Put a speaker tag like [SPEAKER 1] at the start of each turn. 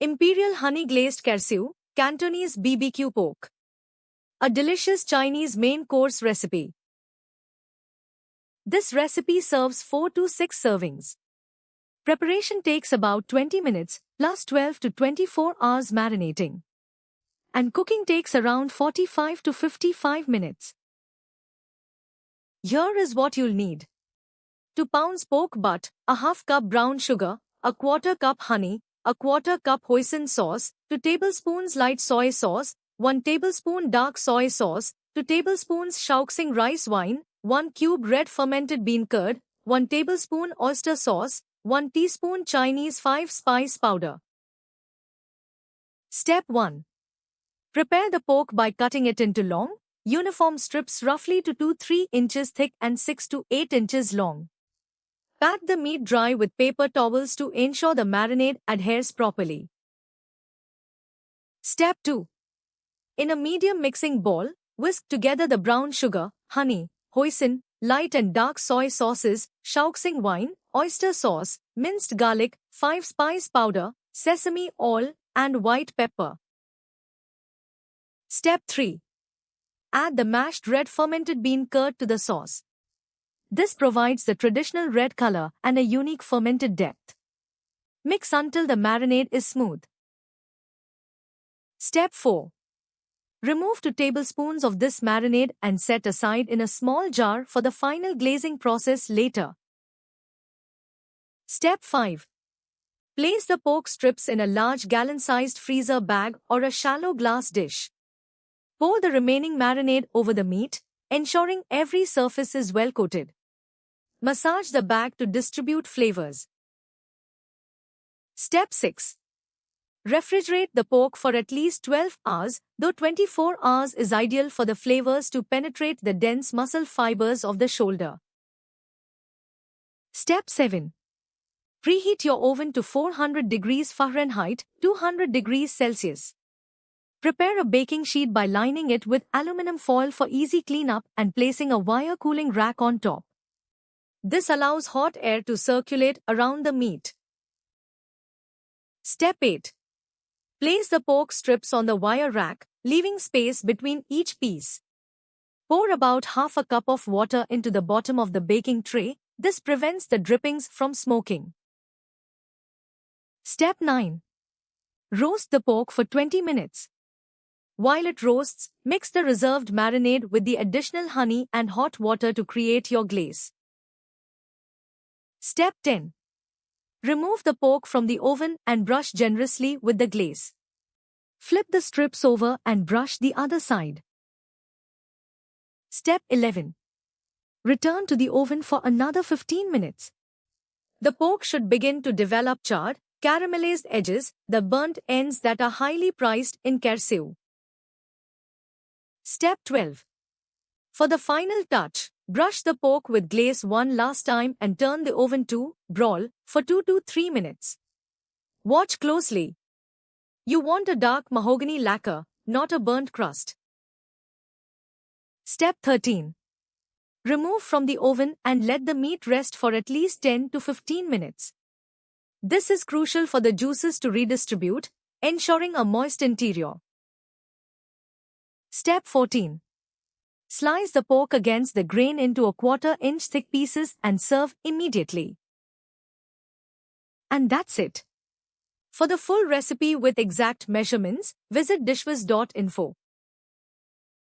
[SPEAKER 1] Imperial honey glazed char siu, Cantonese BBQ pork. A delicious Chinese main course recipe. This recipe serves 4 to 6 servings. Preparation takes about 20 minutes, plus 12 to 24 hours marinating. And cooking takes around 45 to 55 minutes. Here is what you'll need. 2 pounds pork butt, a half cup brown sugar, a quarter cup honey, a quarter cup hoisin sauce, 2 tablespoons light soy sauce, 1 tablespoon dark soy sauce, 2 tablespoons Shaoxing rice wine, 1 cube red fermented bean curd, 1 tablespoon oyster sauce, 1 teaspoon Chinese 5-spice powder. Step 1. Prepare the pork by cutting it into long, uniform strips roughly to 2-3 inches thick and 6 to 8 inches long. Pat the meat dry with paper towels to ensure the marinade adheres properly. Step 2. In a medium mixing bowl, whisk together the brown sugar, honey, hoisin, light and dark soy sauces, Shaoxing wine, oyster sauce, minced garlic, 5-spice powder, sesame oil, and white pepper. Step 3. Add the mashed red fermented bean curd to the sauce. This provides the traditional red color and a unique fermented depth. Mix until the marinade is smooth. Step 4. Remove 2 tablespoons of this marinade and set aside in a small jar for the final glazing process later. Step 5. Place the pork strips in a large gallon-sized freezer bag or a shallow glass dish. Pour the remaining marinade over the meat, ensuring every surface is well coated. Massage the bag to distribute flavors. Step 6. Refrigerate the pork for at least 12 hours, though 24 hours is ideal for the flavors to penetrate the dense muscle fibers of the shoulder. Step 7. Preheat your oven to 400 degrees Fahrenheit, 200 degrees Celsius. Prepare a baking sheet by lining it with aluminum foil for easy cleanup and placing a wire cooling rack on top. This allows hot air to circulate around the meat. Step 8. Place the pork strips on the wire rack, leaving space between each piece. Pour about half a cup of water into the bottom of the baking tray. This prevents the drippings from smoking. Step 9. Roast the pork for 20 minutes. While it roasts, mix the reserved marinade with the additional honey and hot water to create your glaze. Step 10. Remove the pork from the oven and brush generously with the glaze. Flip the strips over and brush the other side. Step 11. Return to the oven for another 15 minutes. The pork should begin to develop charred, caramelized edges, the burnt ends that are highly prized in char siu. Step 12. For the final touch, brush the pork with glaze one last time and turn the oven to broil for 2 to 3 minutes. Watch closely. You want a dark mahogany lacquer, not a burnt crust. Step 13. Remove from the oven and let the meat rest for at least 10 to 15 minutes. This is crucial for the juices to redistribute, ensuring a moist interior. Step 14. Slice the pork against the grain into a 1/4 inch thick pieces and serve immediately. And that's it. For the full recipe with exact measurements, visit dishwiz.info.